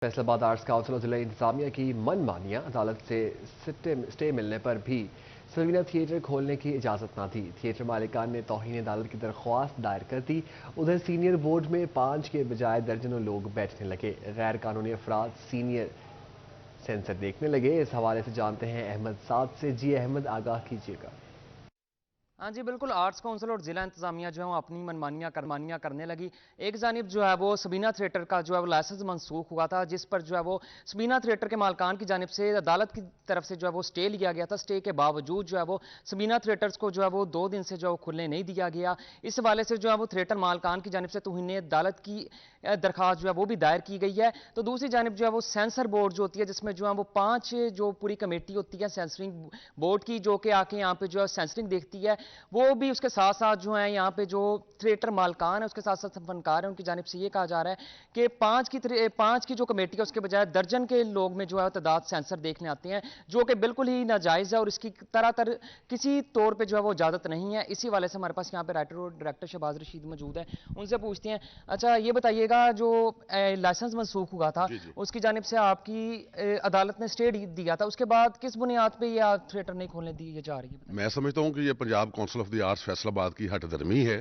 Faisalabad arts council और जिला इंतजामिया की मनमानियां, अदालत से स्टे मिलने पर भी सवीना थिएटर खोलने की इजाज़त न दी। थिएटर मालिकान ने तौहीन अदालत की दरख्वास्त दायर कर दी। उधर सीनियर बोर्ड में 5 के बजाय दर्जनों लोग बैठने लगे। गैर कानूनी अफराद सीनियर सेंसर देखने लगे। इस हवाले से जानते हैं अहमद साद से। जी अहमद, आगाह कीजिएगा। हाँ जी बिल्कुल, आर्ट्स काउंसिल और जिला इंतजामिया जो है वो अपनी मनमानियां करने लगी। एक जानिब जो है वो सबीना थिएटर का जो है वो लाइसेंस मनसूख हुआ था, जिस पर जो है वो सबीना थिएटर के मालकान की जानिब से अदालत की तरफ से जो है वो स्टे लिया गया था। स्टे के बावजूद जो है वो सबीना थिएटर्स को जो है वो 2 दिन से जो है वो खुलने नहीं दिया गया। इस हवाले से जो है वो थिएटर मालकान की जानिब से तौहीन अदालत की दरखास्त जो है वो भी दायर की गई है। तो दूसरी जानिब जो है वो सेंसर बोर्ड जो होती है, जिसमें जो है वो 5 जो पूरी कमेटी होती है सेंसरिंग बोर्ड की, जो कि आके यहाँ पे जो है सेंसरिंग देखती है, वो भी उसके साथ साथ जो है यहाँ पे जो थिएटर मालकान है उसके साथ साथ फनकार है, उनकी जानिब से ये कहा जा रहा है कि 5 की जो कमेटी है उसके बजाय दर्जन के लोग में जो है तादाद सेंसर देखने आते हैं, जो कि बिल्कुल ही नाजायज़ है और इसकी तरह किसी तौर पर जो है वो इजाज़त नहीं है। इसी वाले से हमारे पास यहाँ पे राइटर और डायरेक्टर शहबाज रशीद मौजूद है, उनसे पूछते हैं। अच्छा ये बताइएगा, जो लाइसेंस मनसूख हुआ था जी जी उसकी जानिब से आपकी अदालत ने स्टे दिया था, उसके बाद किस बुनियाद पर यह थिएटर नहीं खोलने दी जा रही है? मैं समझता हूँ कि ये Punjab council of the arts Faisalabad की हठधर्मी है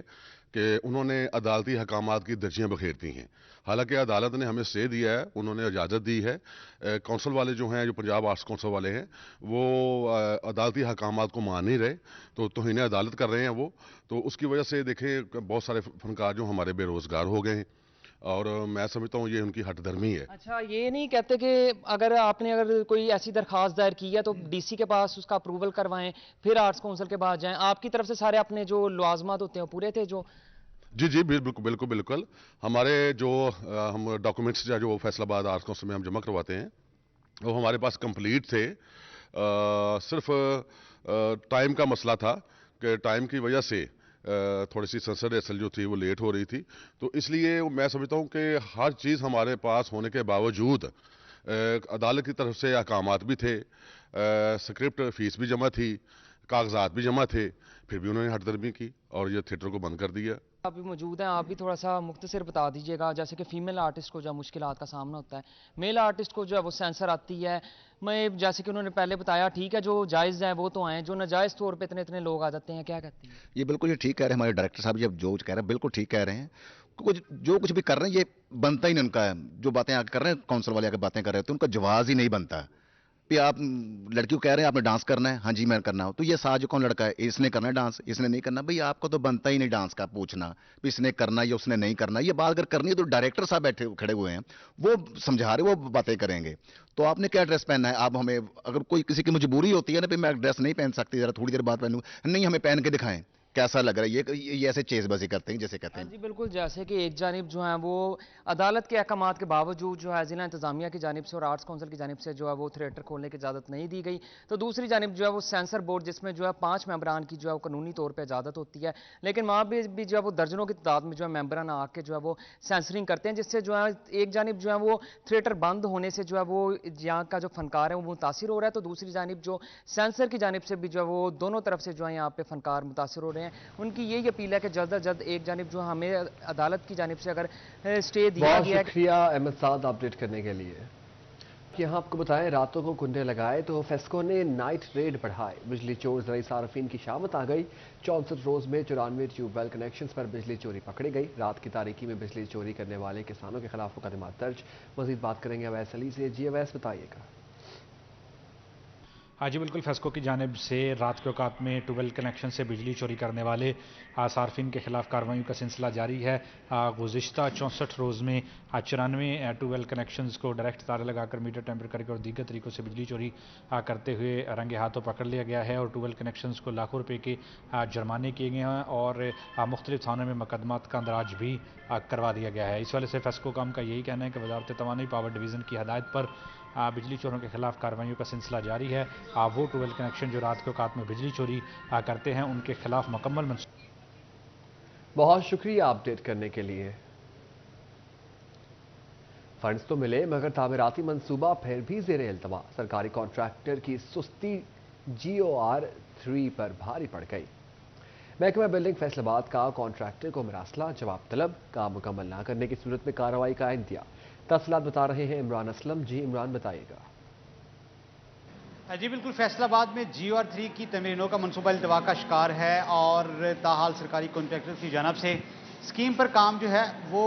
कि उन्होंने अदालती हकामात की दर्जियाँ बखेर दी हैं। हालांकि अदालत ने हमें स्टे दिया है, उन्होंने इजाज़त दी है। काउंसिल वाले जो हैं, जो पंजाब आर्ट्स काउंसिल वाले हैं, वो अदालती हकामात को मान नहीं रहे, तो तौहीन अदालत कर रहे हैं वो। तो उसकी वजह से देखें बहुत सारे फनकार जो हमारे बेरोज़गार हो गए हैं, और मैं समझता हूँ ये उनकी हठधर्मी है। अच्छा, ये नहीं कहते कि अगर कोई ऐसी दरखास्त दायर की है तो डीसी के पास उसका अप्रूवल करवाएं, फिर आर्ट्स काउंसिल के पास जाएं? आपकी तरफ से सारे अपने जो लवाजमात होते हैं वो पूरे थे जो? जी जी बिल्कुल बिल्कुल बिल्कुल। हमारे जो हम डॉक्यूमेंट्स जो फैसलाबाद आर्ट्स काउंसिल में हम जमा करवाते हैं, वो हमारे पास कंप्लीट थे। सिर्फ टाइम का मसला था कि टाइम की वजह से थोड़ी सी सेंसर रेसल जो थी वो लेट हो रही थी। तो इसलिए मैं समझता हूँ कि हर चीज़ हमारे पास होने के बावजूद अदालत की तरफ से अहकामात भी थे, स्क्रिप्ट फीस भी जमा थी, कागजात भी जमा थे, फिर भी उन्होंने हठधर्मी की और ये थिएटर को बंद कर दिया। आप भी मौजूद हैं, आप भी थोड़ा सा मुख्तसर बता दीजिएगा। जैसे कि फीमेल आर्टिस्ट को जो मुश्किलात का सामना होता है, मेल आर्टिस्ट को जो है वो सेंसर आती है। मैं जैसे कि उन्होंने पहले बताया, ठीक है जो जायज़ है वो तो आए, जो नाजायज़ तौर पे इतने इतने लोग आ जाते हैं, क्या कहते हैं? ये बिल्कुल ये ठीक कह रहे हैं हमारे डायरेक्टर साहब, जब जो कह रहे हैं बिल्कुल ठीक कह रहे हैं। जो कुछ भी कर रहे हैं ये बनता ही नहीं उनका है। जो बातें आके कर रहे हैं, काउंसिल वाले आके बातें कर रहे हैं, तो उनका जवाब ही नहीं बनता भी। आप लड़की को कह रहे हैं आपने डांस करना है, हाँ जी मैं करना हो, तो ये साज कौन लड़का है, इसने करना है डांस, इसने नहीं करना? भाई आपको तो बनता ही नहीं डांस का पूछना भी इसने करना है या उसने नहीं करना। ये बात अगर करनी है तो डायरेक्टर साहब बैठे खड़े हुए हैं, वो समझा रहे, वो बातें करेंगे। तो आपने क्या ड्रेस पहनना है? आप हमें, अगर कोई किसी की मजबूरी होती है ना, मैं ड्रेस नहीं पहन सकती, जरा थोड़ी देर बाद पहनूंगा, नहीं हमें पहन के दिखाएं कैसा लग रहा है। ये ऐसे चेजबाजी करते हैं जैसे कहते हाँ हैं। जी बिल्कुल, जैसे कि एक जानिब जो है वो अदालत के अहकामात के बावजूद जो है जिला इंतजामिया की जानिब से और आर्ट्स काउंसिल की जानिब से जो है वो थिएटर खोलने की इजाज़त नहीं दी गई, तो दूसरी जानिब जो है वो सेंसर बोर्ड, जिसमें जो है 5 मेंबरान की जो है वो कानूनी तौर पर इजाज़त होती है, लेकिन वहाँ भी जो है वो दर्जनों की तादाद में जो है मेंबरान आके जो है वो सेंसरिंग करते हैं, जिससे जो है एक जानिब जो है वो थिएटर बंद होने से जो है वो यहाँ का जो फनकार है वो मुतासिर हो रहा है, तो दूसरी जानिब जो सेंसर की जानिब से भी जो है वो दोनों तरफ से जो है यहाँ पे फनकार मुतासिर हो रहे हैं। उनकी यही अपील है कि जल्द अज जल्द एक जानिब जो हमें अदालत की जानिब से अगर स्टे दिया बहुत गया है। शुक्रिया अहमद साद अपडेट करने के लिए। यहाँ आपको बताएं, रातों को कुंडे लगाए तो फेस्को ने नाइट रेड बढ़ाए। बिजली चोर ज़राई सार्फिन की शामत आ गई। 64 रोज में 94 ट्यूबवेल कनेक्शंस पर बिजली चोरी पकड़ी गई। रात की तारीकी में बिजली चोरी करने वाले किसानों के खिलाफ मुकदमा दर्ज। मजीद बात करेंगे अवैस अली से। जी अवैस, बताइएगा। हाँ जी बिल्कुल, फेस्को की जानिब से रात के औकात में ट्यूबवेल कनेक्शन से बिजली चोरी करने वाले सार्फिन के खिलाफ कार्रवाई का सिलसिला जारी है। गुज़िश्ता 64 रोज़ में 94 ट्यूबवेल कनेक्शंस को डायरेक्ट तारे लगाकर मीटर टेम्पर करके और दीगर तरीक़ों से बिजली चोरी करते हुए रंगे हाथों पकड़ लिया गया है, और ट्यूबवेल कनेक्शंस को लाखों रुपये के जुर्माने किए गए हैं और मुख्तलिफ थानों में मुकदमात का अंदराज भी करवा दिया गया है। इस वजह से फेस्को काम का यही कहना है कि वजारत तवानाई पावर डिवीज़न की हदायत पर बिजली चोरों के खिलाफ कार्रवाइयों का सिलसिला जारी है। वो ट्यूबवेल कनेक्शन जो रात के औकात में बिजली चोरी करते हैं उनके खिलाफ मुकम्मल बहुत शुक्रिया अपडेट करने के लिए। फंड्स तो मिले मगर तामीराती मंसूबा फिर भी ज़ेरे इल्तवा। सरकारी कॉन्ट्रैक्टर की सुस्ती GOR 3 पर भारी पड़ गई। महकमा बिल्डिंग फैसलाबाद का कॉन्ट्रैक्टर को मरासला जवाब तलब, काम मुकम्मल न करने की सूरत में कार्रवाई का इंदिया। तफसीलात बता रहे हैं इमरान असलम। जी इमरान, बताइएगा। जी बिल्कुल, फैसलाबाद में GOR3 की तमीरीनों का मनसूबा इल्तवा का शिकार है और ताहाल सरकारी कॉन्ट्रैक्टर्स की जानब से स्कीम पर काम जो है वो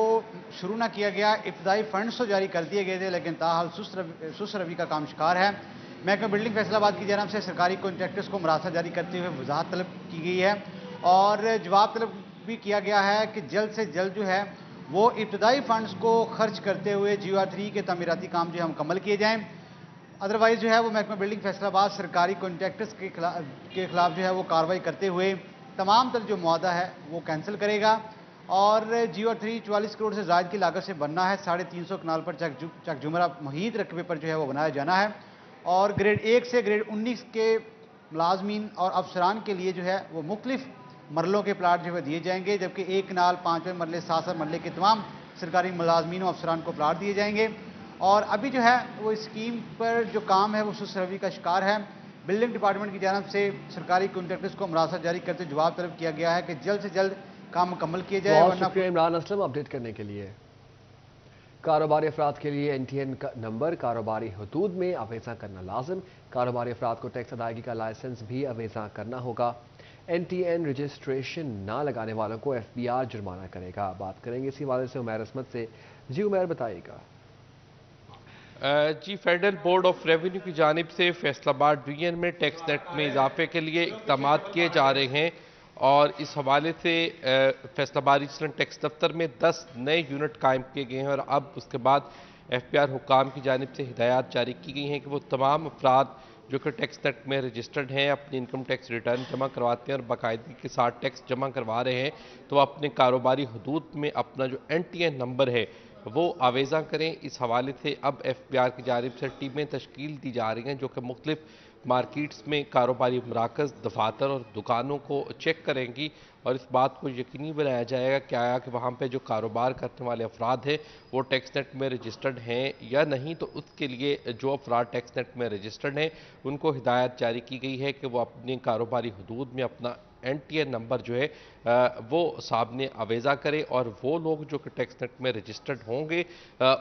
शुरू ना किया गया। इब्तदाई फंड्स तो जारी कर दिए गए थे, लेकिन ताहाल सुस्त रवि का काम शिकार है। महकमा बिल्डिंग फैसलाबाद की जानब से सरकारी कॉन्ट्रैक्टर्स को मरासा जारी करते हुए वजाहत तलब की गई है और जवाब तलब भी किया गया है कि जल्द से जल्द जो है वो इब्तदाई फंड्स को खर्च करते हुए GOR3 के तमीराती काम जो है मुकम्मल किए जाएँ। अदरवाइज जो है वो महकमा बिल्डिंग फैसलाबाद सरकारी कॉन्ट्रैक्टर्स के खिलाफ जो है वो कार्रवाई करते हुए तमाम तर जो मुआदा है वो कैंसिल करेगा। और GOR3 44 करोड़ से ज़ायद की लागत से बनना है। 350 कनाल पर चकजुमरा मुहीत रकबे पर जो है वो बनाया जाना है और ग्रेड 1 से ग्रेड 19 के मुलाजमीन और अफसरान के लिए जो है वो मुख्तलिफ मरलों के प्लाट जो है दिए जाएंगे, जबकि 1 कनाल 5वें मरले 7 मरले के तमाम सरकारी मुलाजमीन और अफसरान को प्लाट दिए जाएंगे। और अभी जो है वो स्कीम पर जो काम है वो सुस्त रवि का शिकार है। बिल्डिंग डिपार्टमेंट की जानब से सरकारी कॉन्ट्रैक्टर्स को मरासा जारी करते जवाब तलब किया गया है कि जल्द से जल्द काम मुकम्मल किए जाए। बहुत शुक्रिया इमरान असलम अपडेट करने के लिए। कारोबारी अफराद के लिए NTN नंबर कारोबारी हदूद में अवेजा करना लाजिम। कारोबारी अफराद को टैक्स अदायगी का लाइसेंस भी अवेजा करना होगा। NTN रजिस्ट्रेशन ना लगाने वालों को FBR जुर्माना करेगा। बात करेंगे इसी हवाले से उमैर असमत से। जी उमैर, बताइएगा। जी, फेडरल बोर्ड ऑफ रेवेन्यू की जानिब से फैसलाबाद रीजन में टैक्स नेट में इजाफे के लिए इक़दाम किए जा रहे हैं और इस हवाले से फैसलाबाद रीजनल टैक्स दफ्तर में 10 नए यूनिट कायम किए गए हैं और अब उसके बाद FBR हुकाम की जानिब से हिदायत जारी की गई हैं कि वो तमाम अफराद जो कि टैक्स नेट में रजिस्टर्ड हैं, अपनी इनकम टैक्स रिटर्न जमा करवाते हैं और बाकायदगी के साथ टैक्स जमा करवा रहे हैं, तो अपने कारोबारी हदूद में अपना जो NTN नंबर है वो आवेज़ा करें। इस हवाले से अब FBR की जानिब से टीमें तश्कील दी जा रही हैं जो कि मुख्तलिफ मार्केट्स में कारोबारी मराकज़, दफातर और दुकानों को चेक करेंगी और इस बात को यकीनी बनाया जाएगा कि आया कि वहाँ पे जो कारोबार करने वाले अफराद हैं वो टैक्स नेट में रजिस्टर्ड हैं या नहीं। तो उसके लिए जो अफराद टैक्स नेट में रजिस्टर्ड हैं उनको हिदायत जारी की गई है कि वो अपने कारोबारी हदूद में अपना NTN नंबर जो है वो सामने आवेज़ा करें और वो लोग जो कि टैक्स नेट में रजिस्टर्ड होंगे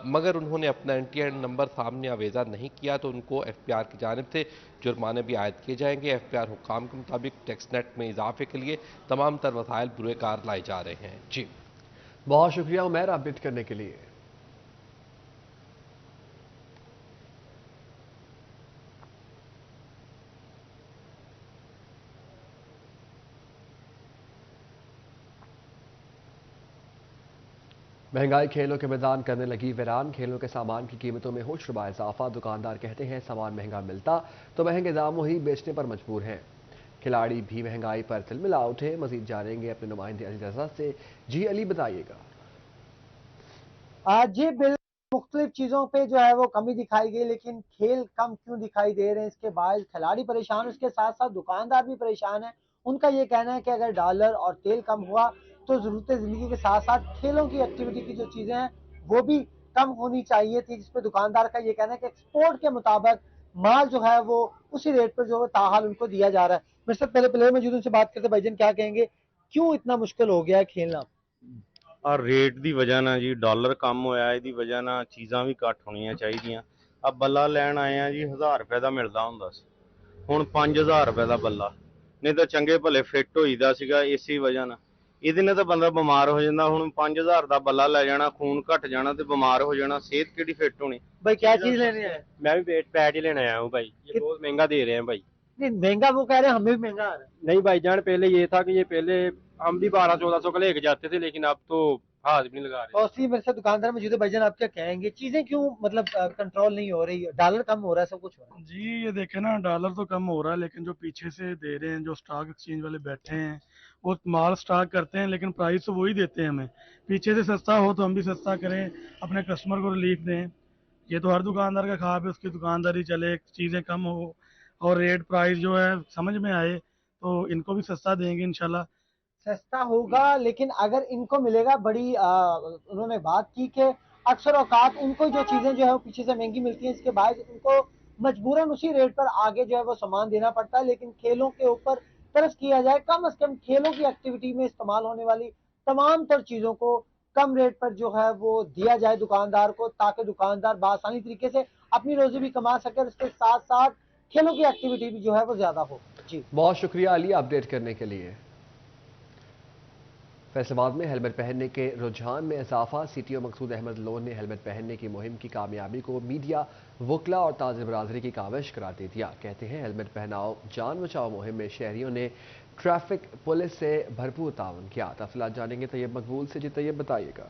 मगर उन्होंने अपना NTN नंबर सामने आवेज़ा नहीं किया तो उनको FBR की जानिब से जुर्माने भी आयद किए जाएंगे। FBR हुकाम के मुताबिक टैक्स नेट में इजाफे के लिए तमाम तर वसाइल बुरे कार लाए जा रहे हैं। जी बहुत शुक्रिया उमैर अपडेट करने के लिए। महंगाई खेलों के मैदान करने लगी वीरान। खेलों के सामान की कीमतों में होशरुबा इजाफा। दुकानदार कहते हैं सामान महंगा मिलता तो महंगे दामों ही बेचने पर मजबूर हैं। खिलाड़ी भी महंगाई पर तिलमिला उठे। मजीद जानेंगे अपने नुमाइंदे अली रजा से। जी अली, बताइएगा। जी बिल मुख्तलिफ चीज़ों पे जो है वो कमी दिखाई गई, लेकिन खेल कम क्यों दिखाई दे रहे हैं, इसके बाद खिलाड़ी परेशान, उसके साथ साथ दुकानदार भी परेशान है। उनका ये कहना है कि अगर डॉलर और तेल कम हुआ तो ज़रूरत ज़िंदगी के साथ साथ खेलों की एक्टिविटी की जो चीज़ें हैं वो भी कम होनी चाहिए थी, जिसपे दुकानदार का ये कहना है कि एक्सपोर्ट के मुताबिक माल जो है वो उसी रेट पर जो है ताहाल उनको दिया जा रहा है। मेरे साथ पहले प्लेयर मौजूद, उनसे बात करते। भाईजान, क्या कहेंगे, क्यों इतना मुश्किल हो गया है खेलना? और रेट ਦੀ ਵਜ੍ਹਾ ਨਾਲ ਜੀ ਡਾਲਰ ਕੰਮ ਹੋਇਆ, ਇਹਦੀ ਵਜ੍ਹਾ ਨਾਲ ਚੀਜ਼ਾਂ ਵੀ ਘੱਟ ਹੋਣੀਆਂ ਚਾਹੀਦੀਆਂ। ਆ ਬੱਲਾ ਲੈਣ ਆਏ ਆ ਜੀ 1000 ਰੁਪਏ ਦਾ ਮਿਲਦਾ ਹੁੰਦਾ ਸੀ, ਹੁਣ 5000 ਰੁਪਏ ਦਾ ਬੱਲਾ। ਨਹੀਂ ਤਾਂ ਚੰਗੇ ਭਲੇ ਫਿੱਟ ਹੋਈਦਾ ਸੀਗਾ ਇਸੇ ਵਜ੍ਹਾ ਨਾਲ। ਇਹਦੇ ਨਾਲ ਤਾਂ ਬੰਦਾ ਬਿਮਾਰ ਹੋ ਜਾਂਦਾ। ਹੁਣ 5000 ਦਾ ਬੱਲਾ ਲੈ ਜਾਣਾ, ਖੂਨ ਘਟ ਜਾਣਾ ਤੇ ਬਿਮਾਰ ਹੋ ਜਾਣਾ, ਸਿਹਤ ਕਿਹੜੀ ਫਿੱਟ ਹੋਣੀ। भाई क्या चीज लेने आए? मैं भी पैड ही लेने आया हूँ भाई, ये बहुत महंगा दे रहे हैं भाई। नहीं महंगा वो कह रहे हैं, हमें भी महंगा आ रहा है। नहीं भाईजान, पहले ये था कि ये पहले हम भी 1200-1400 का लेके जाते थे, लेकिन अब तो हाथ भी नहीं लगा रहे। और सी मेरे साथ दुकानदार मौजूद है। भाईजान, आप क्या कहेंगे, चीजें क्यों मतलब कंट्रोल नहीं हो रही? डॉलर कम हो रहा है, सब कुछ हो रहा है। जी ये देखे ना, डॉलर तो कम हो रहा है, लेकिन जो पीछे से दे रहे हैं, जो स्टॉक एक्सचेंज वाले बैठे हैं वो माल स्टॉक करते हैं लेकिन प्राइस तो वही देते हैं हमें। पीछे से सस्ता हो तो हम भी सस्ता करें, अपने कस्टमर को रिलीफ दें। ये तो हर दुकानदार का ख्वाब है, उसकी दुकानदारी चले, चीज़ें कम हो और रेट प्राइस जो है समझ में आए, तो इनको भी सस्ता देंगे इंशाल्लाह। सस्ता होगा, लेकिन अगर इनको मिलेगा बड़ी उन्होंने बात की कि अक्सर औकात इनको जो चीजें जो है वो पीछे से महंगी मिलती हैं, इसके बाद इनको मजबूरन उसी रेट पर आगे जो है वो सामान देना पड़ता है। लेकिन खेलों के ऊपर तरस किया जाए, कम से कम खेलों की एक्टिविटी में इस्तेमाल होने वाली तमाम तर चीजों को कम रेट पर जो है वो दिया जाए दुकानदार को, ताकि दुकानदार बआसानी तरीके से अपनी रोजी भी कमा सके और इसके साथ साथ खेलों की एक्टिविटी भी जो है वो ज्यादा हो। जी बहुत शुक्रिया अली अपडेट करने के लिए। फैसलाबाद में हेलमेट पहनने के रुझान में इजाफा। सीटीओ मकसूद अहमद लोन ने हेलमेट पहनने की मुहिम की कामयाबी को मीडिया, वकला और ताजिर बरादरी की काविश करार दे दिया। कहते हैं हेलमेट पहनाओ जान बचाओ मुहिम में शहरियों ने ट्रैफिक पुलिस से भरपूर ताउन किया। तफसीलात जानेंगे तैयब मकबूल से। जी तैयब बताइएगा।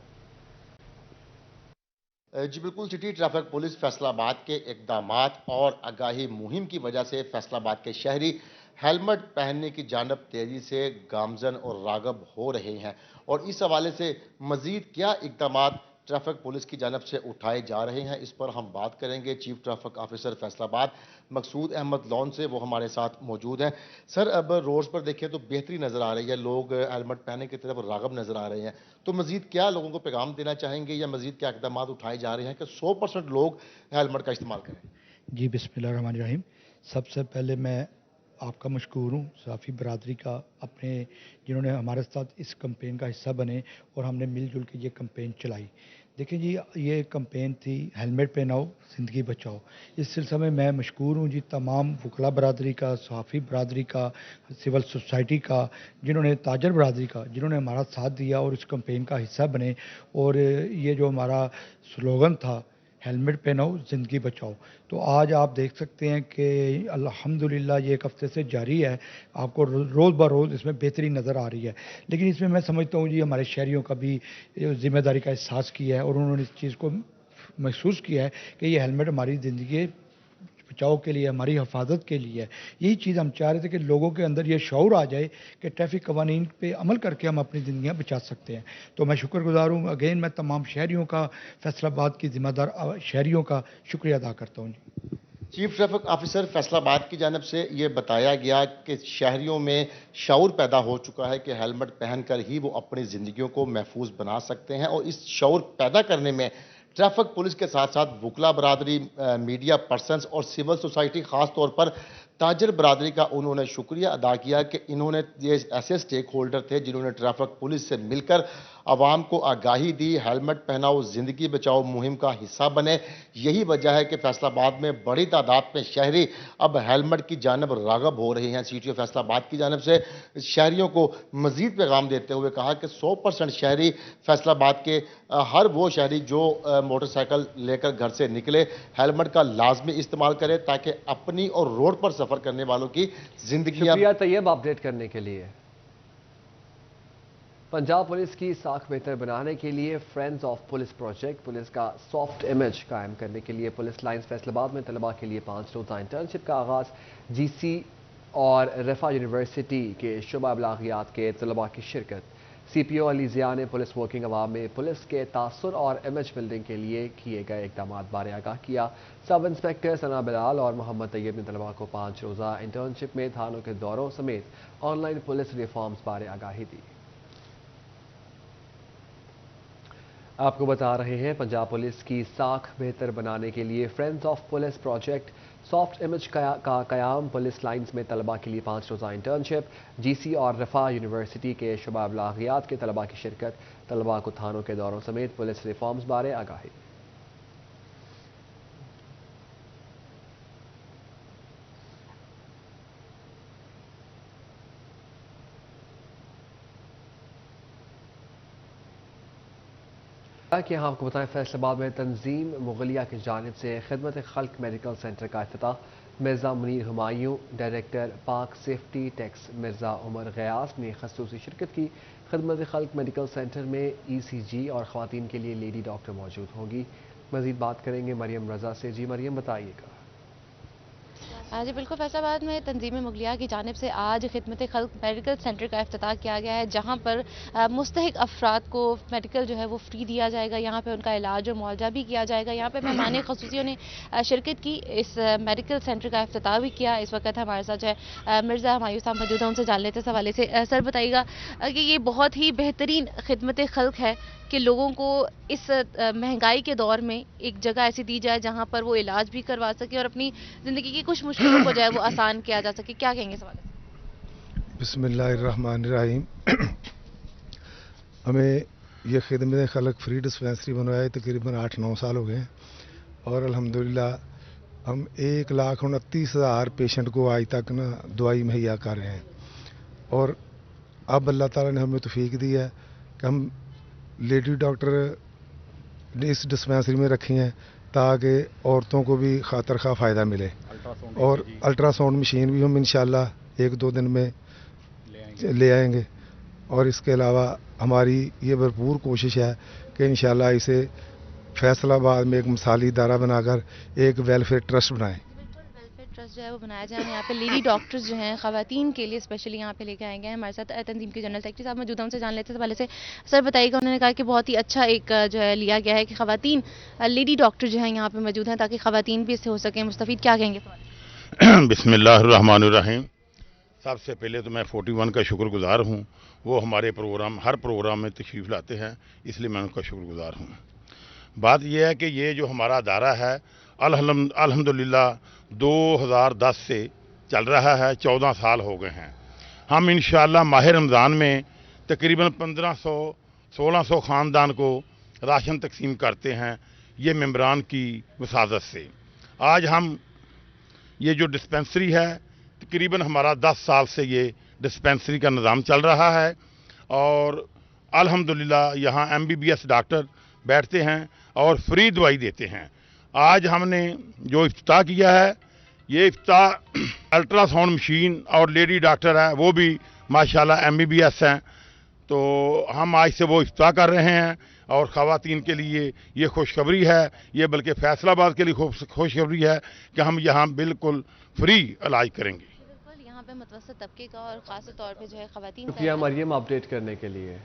जी बिल्कुल, सिटी ट्रैफिक पुलिस फैसलाबाद के इकदामात और आगाही मुहिम की वजह से फैसलाबाद के शहरी हेलमेट पहनने की जानब तेजी से गामजन और रागब हो रहे हैं, और इस हवाले से मजीद क्या इकदामात ट्रैफिक पुलिस की जानब से उठाए जा रहे हैं, इस पर हम बात करेंगे चीफ ट्रैफिक ऑफिसर फैसलाबाद मकसूद अहमद लॉन से। वो हमारे साथ मौजूद हैं। सर, अब रोड्स पर देखें तो बेहतरी नज़र आ रही है, लोग हेलमेट पहनने की तरफ रागब नज़र आ रहे हैं, तो मजीद क्या लोगों को पैगाम देना चाहेंगे या मजीद क्या इकदाम उठाए जा रहे हैं कि 100% लोग हेलमेट का इस्तेमाल करें? जी बिस्मिल्लाहिर्रहमानिर्रहीम। सबसे पहले मैं आपका मशकूर हूँ, साफ़ी बरादरी का, अपने जिन्होंने हमारे साथ इस कैंपेन का हिस्सा बने और हमने मिलजुल के ये कैंपेन चलाई। देखिए जी, ये कैंपेन थी हेलमेट पहनाओ ज़िंदगी बचाओ। इस सिलसिले में मैं मशकूर हूँ जी तमाम वकला बरादरी का, सहाफ़ी बरादरी का, सिविल सोसाइटी का, जिन्होंने ताजर बरादरी का, जिन्होंने हमारा साथ दिया और इस कैंपेन का हिस्सा बने। और ये जो हमारा स्लोगन था हेलमेट पहनाओ ज़िंदगी बचाओ, तो आज आप देख सकते हैं कि अल्हम्दुलिल्लाह ये एक हफ्ते से जारी है। आपको रोज़ ब रोज़ इसमें बेहतरी नज़र आ रही है। लेकिन इसमें मैं समझता हूँ जी हमारे शहरियों का भी ज़िम्मेदारी का एहसास किया है और उन्होंने इस चीज़ को महसूस किया है कि ये हेलमेट हमारी ज़िंदगी बचाव के लिए, हमारी हिफाजत के लिए है। यही चीज़ हम चाह रहे थे कि लोगों के अंदर ये शऊर आ जाए कि ट्रैफिक कवानीन पे अमल करके हम अपनी ज़िंदगियां बचा सकते हैं। तो मैं शुक्रगुजार हूँ अगेन, मैं तमाम शहरियों का, फैसलाबाद की ज़िम्मेदार शहरियों का शुक्रिया अदा करता हूँ जी। चीफ ट्रैफिक ऑफिसर फैसलाबाद की जानब से ये बताया गया कि शहरियों में शऊर पैदा हो चुका है कि हेलमेट पहनकर ही वो अपनी ज़िंदगियों को महफूज बना सकते हैं, और इस शऊर पैदा करने में ट्रैफिक पुलिस के साथ साथ वकला बरादरी, मीडिया पर्सनस और सिविल सोसाइटी, ख़ास तौर पर ताजर बरादरी का उन्होंने शुक्रिया अदा किया कि इन्होंने ये ऐसे स्टेक होल्डर थे जिन्होंने ट्रैफिक पुलिस से मिलकर आवाम को आगाही दी, हेलमेट पहनाओ ज़िंदगी बचाओ मुहिम का हिस्सा बने। यही वजह है कि फैसलाबाद में बड़ी तादाद में शहरी अब हेलमेट की जानब रागब हो रहे हैं। सीटीओ फैसलाबाद की जानब से शहरियों को मज़ीद पैगाम देते हुए कहा कि 100% शहरी फैसलाबाद के हर वो शहरी जो मोटरसाइकिल लेकर घर से निकले हेलमेट का लाजमी इस्तेमाल करे, ताकि अपनी और रोड पर सफ़र करने वालों की जिंदगी। शुक्रिया तैयब अपडेट करने के लिए। पंजाब पुलिस की साख बेहतर बनाने के लिए friends of police project, police का सॉफ्ट इमेज कायम करने के लिए पुलिस लाइन्स फैसलाबाद में तलबा के लिए 5 रोज़ा इंटर्नशिप का आगाज़। जीसी और रफा यूनिवर्सिटी के शुबा अबलागियात के तलबा की शिरकत। सीपीओ अली ज़िया ने पुलिस वर्किंग अवाम में पुलिस के तासुर और इमेज बिल्डिंग के लिए किए गए इक़दाम बारे आगाह किया। सब इंस्पेक्टर सना बिलाल और मोहम्मद तैयब ने तलबा को 5 रोज़ा इंटर्नशिप में थानों के दौरों समेत ऑनलाइन पुलिस रिफॉर्म्स बारे आगाही दी। आपको बता रहे हैं पंजाब पुलिस की साख बेहतर बनाने के लिए friends of police project, soft image का कयाम, पुलिस लाइन्स में तलबा के लिए 5 रोज़ा इंटर्नशिप, जीसी और रफा यूनिवर्सिटी के शुबा अबलागियात के तलबा की शिरकत, तलबा को थानों के दौरों समेत पुलिस रिफॉर्म्स बारे आगाही। कि आपको बताएं फैसलाबाद में तंजीम मुगलिया की जानिब से खिदमत खल्क मेडिकल सेंटर का इफ्तिताह। मिर्ज़ा मुनीर हुमायूं, डायरेक्टर पाक सेफ्टी टैक्स मिर्ज़ा उमर गयास ने खसूसी शिरकत की। खिदमत खल्क मेडिकल सेंटर में ECG और ख़वातीन के लिए लेडी डॉक्टर मौजूद होंगी। मज़ीद बात करेंगे मरियम रज़ा से। जी मरियम बताइएगा। जी बिल्कुल, फैसलाबाद में तंजीम मुगलिया की जानिब से आज खिदमत खल्क मेडिकल सेंटर का इफ्तिताह किया गया है, जहाँ पर मुस्तहिक अफराद को मेडिकल जो है वो फ्री दिया जाएगा। यहाँ पे उनका इलाज और मुआवजा भी किया जाएगा। यहाँ पे मेहमान खसूसियों ने शिरकत की, इस मेडिकल सेंटर का इफ्तिताह भी किया। इस वक्त हमारे साथ जो है मिर्ज़ा हुमायूं साहब मौजूद हैं, उनसे जान लेते हैं इस हवाले से। सर बताइएगा कि ये बहुत ही बेहतरीन खिदमत खल्क है कि लोगों को इस महंगाई के दौर में एक जगह ऐसी दी जाए जहाँ पर वो इलाज भी करवा सके और अपनी ज़िंदगी की कुछ मुश्किलों को जो है वो आसान किया जा सके। क्या कहेंगे सवाल? बिस्मिल्लाहिर्रहमानिर्रहीम। हमें ये खिदमत खलक फ्री डिस्पेंसरी बनवाए तकरीबन 8-9 साल हो गए हैं और अल्हम्दुलिल्लाह हम 1,29,000 पेशेंट को आज तक ना दवाई मुहैया कर रहे हैं। और अब अल्लाह ताला ने हमें तौफीक दी है कि हम लेडी डॉक्टर इस डिस्पेंसरी में रखी हैं ताकि औरतों को भी खातर खा फ़ायदा मिले। और अल्ट्रासाउंड मशीन भी हम इंशाल्लाह 1-2 दिन में ले आएंगे। और इसके अलावा हमारी ये भरपूर कोशिश है कि इंशाल्लाह इसे फैसलाबाद में एक मिसाली इदारा बनाकर एक वेलफेयर ट्रस्ट बनाएं। ट्रस्ट जो है वो बनाया जाए। यहाँ पे लेडी डॉक्टर्स जो हैं ख़वातीन के लिए स्पेशली यहाँ पे लेके आए गए हैं। हमारे साथ तंजीम के जनरल सेक्रेटरी साहब मौजूद हैं, उनसे जान लेते हैं। पहले से सर बताइएगा, उन्होंने कहा कि बहुत ही अच्छा एक जो है लिया गया है कि ख़वातीन लेडी डॉक्टर जो हैं यहाँ पे मौजूद हैं ताकि ख़वातीन भी इससे हो सकें मुस्तफ़ीद। क्या कहेंगे? बिस्मिल्लाहिर्रहमानिर्रहीम। सबसे पहले तो मैं 41 का शुक्रगुजार हूँ, वो हमारे प्रोग्राम हर प्रोग्राम में तशरीफ़ लाते हैं, इसलिए मैं उनका शुक्रगुजार हूँ। बात यह है कि ये जो हमारा अदारा है अल्हम्दुलिल्लाह 2010 से चल रहा है, 14 साल हो गए हैं। हम इंशाअल्लाह माह रमज़ान में तकरीबन 1500-1600 ख़ानदान को राशन तकसीम करते हैं, ये मेंबरान की वसादत से। आज हम ये जो डिस्पेंसरी है तकरीबन हमारा 10 साल से ये डिस्पेंसरी का निज़ाम चल रहा है और अल्हम्दुलिल्लाह यहाँ MBBS डॉक्टर बैठते हैं और फ्री दवाई देते हैं। आज हमने जो इफ्तिताह किया है, ये इफ्तिताह अल्ट्रासाउंड मशीन और लेडी डॉक्टर है वो भी माशाल्लाह MBBS हैं, तो हम आज से वो इफ्तिताह कर रहे हैं। और ख़वातीन के लिए ये खुशखबरी है, ये बल्कि फैसलाबाद के लिए खुशखबरी है कि हम यहाँ बिल्कुल फ्री इलाज करेंगे। यहाँ पे मुतवस्सित तबके का और ख़ास तौर पे जो है ख़वातीन शुक्रिया मरियम अपडेट करने के लिए।